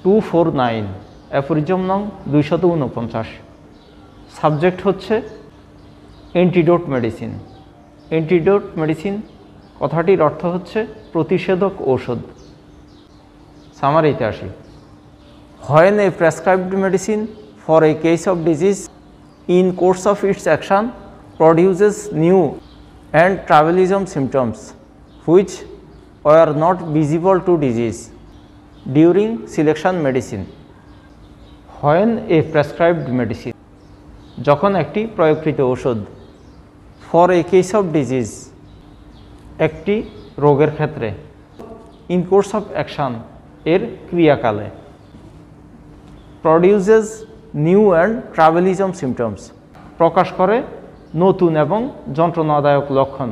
249 aphorism নং 249। Subject হচ্ছে antidote medicine. Antidote medicine কথাটির অর্থ হচ্ছে প্রতিষেধক ঔষধ। সামারিতে আসি। When a prescribed medicine for a case of disease in course of its action produces new and travelism symptoms which were not visible to disease during selection medicine. When a prescribed medicine যখন একটি প্রয়োগকৃত ঔষধ for a case of disease একটি রোগের ক্ষেত্রে in course of action এর ক্রিয়াকালে produces new and travelism symptoms প্রকাশ করে নতুন এবং যন্ত্রণাদায়ক লক্ষণ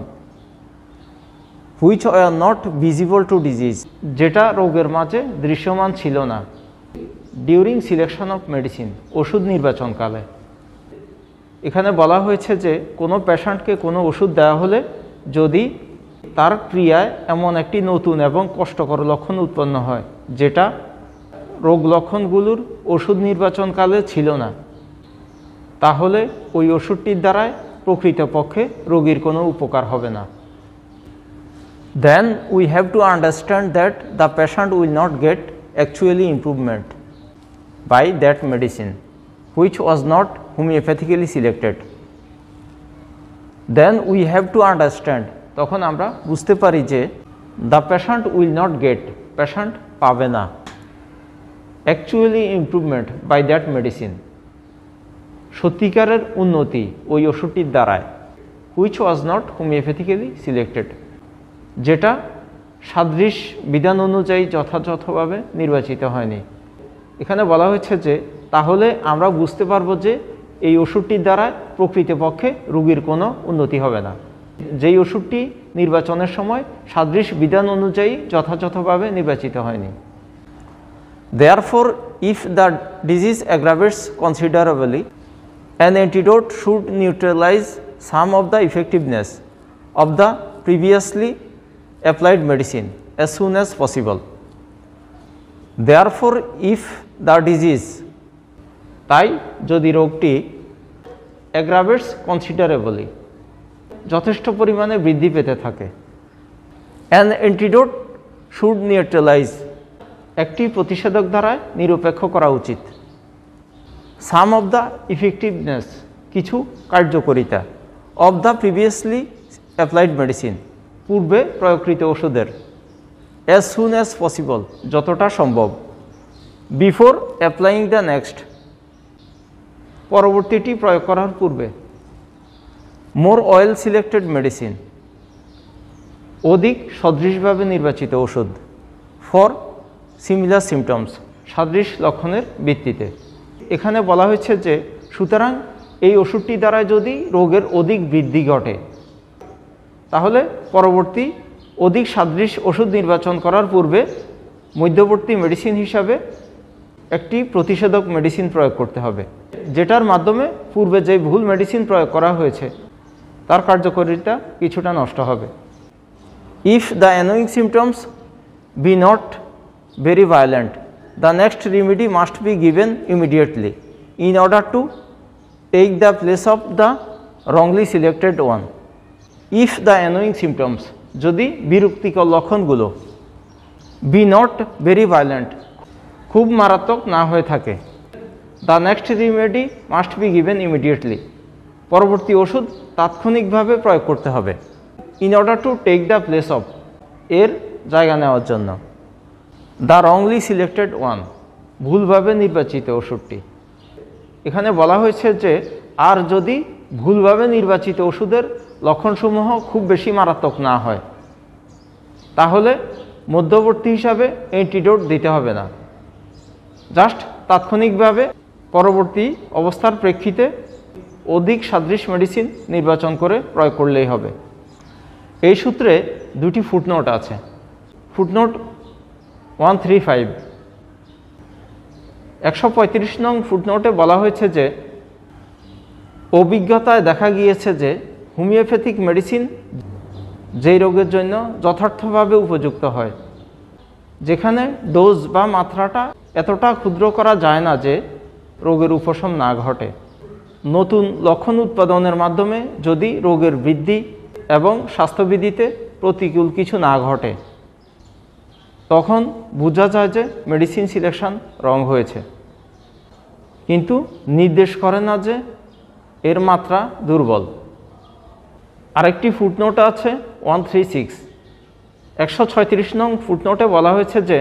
which are not visible to disease যেটা রোগের মাঝে দৃশ্যমান ছিল না during selection of medicine ওষুধ নির্বাচনকালে। এখানে বলা হয়েছে যে কোনো পেশেন্টকে কোনো ওষুধ দেওয়া হলে যদি তার ক্রিয়ায় এমন একটি নতুন এবং কষ্টকর লক্ষণ উৎপন্ন হয় যেটা রোগ লক্ষণগুলোর ওষুধ নির্বাচনকালে ছিল না, তাহলে ওই ওষুধটির দ্বারায় প্রকৃতপক্ষে রোগীর কোনো উপকার হবে না। Then we have to understand that the patient will not get actually improvement by that medicine which was not homeopathically selected. Then we have to understand তখন আমরা বুঝতে পারি যে the patient will not get patient পাবে না actually improvement by that medicine সত্যিকারের উন্নতি ওই ওষুধটির দ্বারায় which was not homeopathically selected যেটা সাদৃশ বিধান অনুযায়ী যথাযথভাবে নির্বাচিত হয়নি। এখানে বলা হয়েছে যে তাহলে আমরা বুঝতে পারবো যে এই ওষুধটির দ্বারা প্রকৃতপক্ষে রোগীর কোনো উন্নতি হবে না যেই ওষুধটি নির্বাচনের সময় সাদৃশ বিধান অনুযায়ী যথাযথভাবে নির্বাচিত হয়নি। Therefore, if the disease aggravates considerably, an antidote should neutralize some of the effectiveness of the previously applied medicine as soon as possible. Therefore, if the disease তাই যদি রোগটি aggravates considerably যথেষ্ট পরিমাণে বৃদ্ধি পেতে থাকে an antidote should neutralize একটি প্রতিষেধক দ্বারা নিরপেক্ষ করা উচিত some of the effectiveness কিছু কার্যকারিতা of the previously applied medicine পূর্বে প্রয়োগকৃত ওষুধের as soon as possible যতটা সম্ভব before applying the next পরবর্তীটি প্রয়োগ করার পূর্বে more well selected medicine অধিক সদৃশভাবে নির্বাচিত ওষুধ for similar symptoms সাদৃশ লক্ষণের ভিত্তিতে। এখানে বলা হয়েছে যে সুতরাং এই ওষুধটি দ্বারা যদি রোগের অধিক বৃদ্ধি ঘটে তাহলে পরবর্তী অধিক সাদৃশ ওষুধ নির্বাচন করার পূর্বে মধ্যবর্তী মেডিসিন হিসাবে একটি প্রতিষেধক মেডিসিন প্রয়োগ করতে হবে যেটার মাধ্যমে পূর্বে যে ভুল মেডিসিন প্রয়োগ করা হয়েছে তার কার্যকারিতা কিছুটা নষ্ট হবে। If the annoying symptoms be not very violent, the next remedy must be given immediately in order to take the place of the wrongly selected one. If the annoying symptoms যদি বিরক্তিকর লক্ষণগুলো be not very violent খুব মারাত্মক না হয়ে থাকে the next remedy must be given immediately পরবর্তী ওষুধ তাৎক্ষণিকভাবে প্রয়োগ করতে হবে in order to take the place of এর জায়গা নেওয়ার জন্য the wrongly selected one ভুলভাবে নির্বাচিত ওষুধটি। এখানে বলা হয়েছে যে আর যদি ভুলভাবে নির্বাচিত ওষুধের লক্ষণসমূহ খুব বেশি মারাত্মক না হয় তাহলে মধ্যবর্তী হিসাবে অ্যান্টিডোট দিতে হবে না, জাস্ট তাৎক্ষণিকভাবে পরবর্তী অবস্থার প্রেক্ষিতে অধিক সাদৃশ মেডিসিন নির্বাচন করে প্রয়োগ করলেই হবে। এই সূত্রে দুটি ফুটনোট আছে। ফুটনোট 135 135 নং ফুটনোটে বলা হয়েছে যে অভিজ্ঞতায় দেখা গিয়েছে যে হোমিওপ্যাথিক মেডিসিন যেই রোগের জন্য যথার্থভাবে উপযুক্ত হয়, যেখানে ডোজ বা মাত্রাটা এতটা ক্ষুদ্র করা যায় না যে রোগের উপশম না ঘটে। নতুন লক্ষণ উৎপাদনের মাধ্যমে যদি রোগের বৃদ্ধি এবং স্বাস্থ্যবিধিতে প্রতিকূল কিছু না ঘটে, তখন বোঝা যায় যে মেডিসিন সিলেকশন রং হয়েছে, কিন্তু নির্দেশ করে না যে এর মাত্রা দুর্বল। আরেকটি ফুটনোট আছে 136, 136 নং ফুটনোটে বলা হয়েছে যে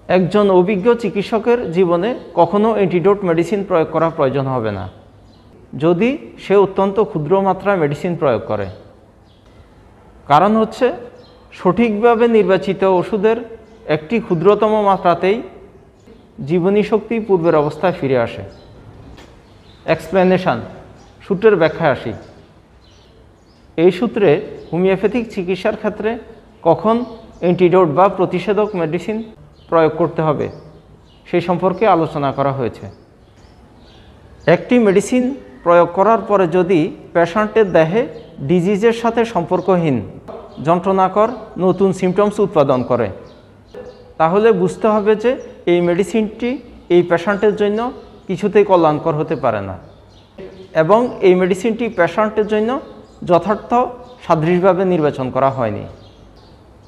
একজন অভিজ্ঞ চিকিৎসকের জীবনে কখনো অ্যান্টিডোট মেডিসিন প্রয়োগ করা প্রয়োজন হবে না যদি সে অত্যন্ত ক্ষুদ্র মাত্রায় মেডিসিন প্রয়োগ করে। কারণ হচ্ছে সঠিকভাবে নির্বাচিত ওষুধের একটি ক্ষুদ্রতম মাত্রাতেই জীবনী শক্তি পূর্বের অবস্থায় ফিরে আসে। এক্সপ্লেনেশন, সূত্রের ব্যাখ্যায় আসি। এই সূত্রে হোমিওপ্যাথিক চিকিৎসার ক্ষেত্রে কখন অ্যান্টিডোট বা প্রতিষেধক মেডিসিন প্রয়োগ করতে হবে সেই সম্পর্কে আলোচনা করা হয়েছে। একটি মেডিসিন প্রয়োগ করার পরে যদি পেশেন্টের দেহে ডিজিজের সাথে সম্পর্কহীন যন্ত্রণাকর নতুন সিমটমস উৎপাদন করে, তাহলে বুঝতে হবে যে এই মেডিসিনটি এই পেশেন্টের জন্য কিছুতেই কল্যাণকর হতে পারে না এবং এই মেডিসিনটি পেশেন্টের জন্য যথার্থ সাদৃশভাবে নির্বাচন করা হয়নি।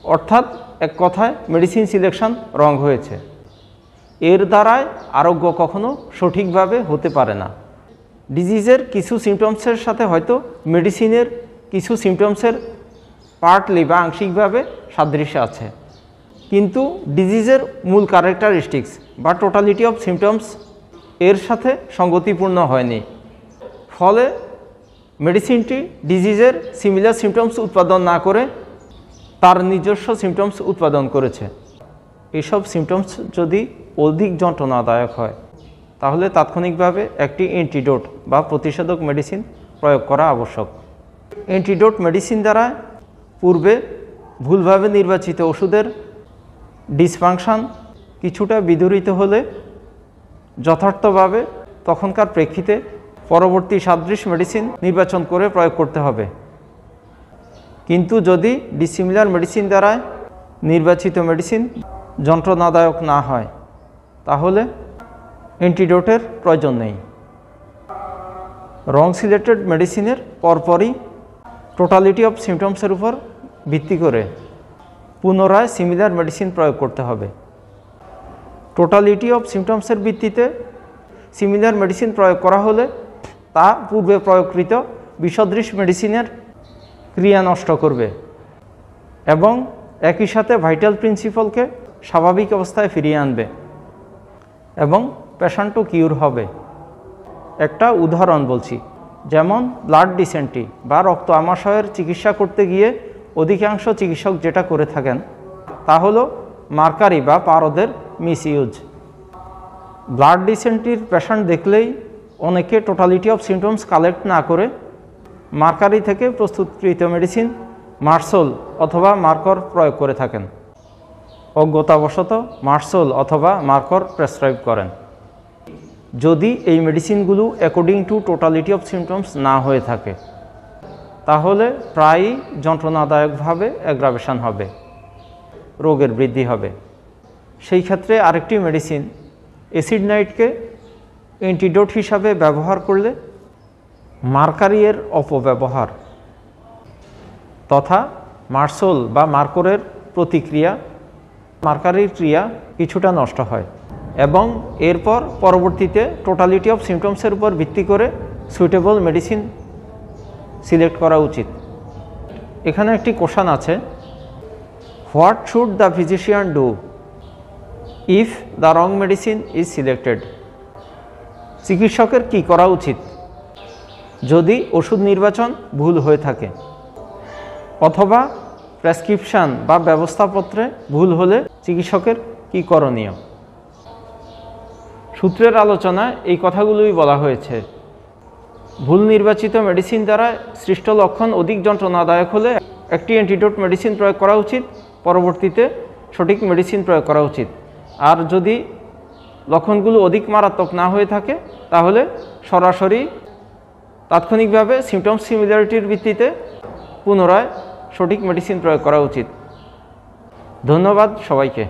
অর্থাৎ এক কথায় মেডিসিন সিলেকশন রং হয়েছে। এর দ্বারায় আরোগ্য কখনো সঠিকভাবে হতে পারে না। ডিজিজের কিছু সিমটমসের সাথে হয়তো মেডিসিনের কিছু সিমটমসের পার্টলি বা আংশিকভাবে সাদৃশ্য আছে, কিন্তু ডিজিজের মূল ক্যারেক্টারিস্টিক্স বা টোটালিটি অফ সিমটমস এর সাথে সঙ্গতিপূর্ণ হয়নি। ফলে মেডিসিনটি ডিজিজের সিমিলার সিমটমস উৎপাদন না করে তার নিজস্ব সিমটমস উৎপাদন করেছে। এসব সিমটমস যদি অধিক যন্ত্রণাদায়ক হয়, তাহলে তাৎক্ষণিকভাবে একটি অ্যান্টিডোট বা প্রতিষেধক মেডিসিন প্রয়োগ করা আবশ্যক। অ্যান্টিডোট মেডিসিন দ্বারা পূর্বে ভুলভাবে নির্বাচিত ওষুধের ডিসফাংশন কিছুটা বিদূরিত হলে যথার্থভাবে তখনকার প্রেক্ষিতে পরবর্তী সাদৃশ্য মেডিসিন নির্বাচন করে প্রয়োগ করতে হবে। কিন্তু যদি ডিসিমিলার মেডিসিন দ্বারা নির্বাচিত মেডিসিন যন্ত্রণাদায়ক না হয়, তাহলে অ্যান্টিডোটের প্রয়োজন নেই। রং সিলেক্টেড মেডিসিনের পরপরই টোটালিটি অফ সিমটমসের উপর ভিত্তি করে পুনরায় সিমিলার মেডিসিন প্রয়োগ করতে হবে। টোটালিটি অফ সিমটমসের ভিত্তিতে সিমিলার মেডিসিন প্রয়োগ করা হলে তা পূর্বে প্রয়োগকৃত বিসদৃশ মেডিসিনের ক্রিয়া নষ্ট করবে এবং একই সাথে ভাইটাল প্রিন্সিপালকে স্বাভাবিক অবস্থায় ফিরিয়ে আনবে এবং পেশেন্টও কিউর হবে। একটা উদাহরণ বলছি, যেমন ব্লাড ডিসেন্ট্রি বা রক্ত আমাশয়ের চিকিৎসা করতে গিয়ে অধিকাংশ চিকিৎসক যেটা করে থাকেন তা হলো মার্কারি বা পারদের মিসইউজ। ব্লাড ডিসেন্ট্রির পেশেন্ট দেখলেই অনেকে টোটালিটি অফ সিমটমস কালেক্ট না করে মার্কারি থেকে প্রস্তুতকৃত মেডিসিন মার্সোল অথবা মার্কর প্রয়োগ করে থাকেন। অজ্ঞতাবশত মার্সোল অথবা মার্কর প্রেসক্রাইব করেন। যদি এই মেডিসিনগুলো according to totality of symptoms না হয়ে থাকে, তাহলে প্রায়ই যন্ত্রণাদায়কভাবে অ্যাগ্রাভেশন হবে, রোগের বৃদ্ধি হবে। সেই ক্ষেত্রে আরেকটি মেডিসিন অ্যাসিড নাইটকে অ্যান্টিডোট হিসাবে ব্যবহার করলে মার্কারিয়ের অপব্যবহার তথা মার্সোল বা মার্করের প্রতিক্রিয়া মার্কারির ক্রিয়া কিছুটা নষ্ট হয় এবং এরপর পরবর্তীতে টোটালিটি অফ সিমটমসের উপর ভিত্তি করে সুইটেবল মেডিসিন সিলেক্ট করা উচিত। এখানে একটি কোশ্চেন আছে, what should the physician do if the wrong medicine is selected? চিকিৎসকের কি করা উচিত যদি ওষুধ নির্বাচন ভুল হয়ে থাকে অথবা প্রেসক্রিপশন বা ব্যবস্থাপত্রে ভুল হলে চিকিৎসকের কি করণীয়? সূত্রের আলোচনায় এই কথাগুলোই বলা হয়েছে। ভুল নির্বাচিত মেডিসিন দ্বারা সৃষ্ট লক্ষণ অধিক যন্ত্রণাদায়ক হলে একটি অ্যান্টিডোট মেডিসিন প্রয়োগ করা উচিত, পরবর্তীতে সঠিক মেডিসিন প্রয়োগ করা উচিত। আর যদি লক্ষণগুলো অধিক মারাত্মক না হয়ে থাকে, তাহলে সরাসরি তাৎক্ষণিকভাবে সিমটমস সিমিলারিটির ভিত্তিতে পুনরায় সঠিক মেডিসিন প্রয়োগ করা উচিত। ধন্যবাদ সবাইকে।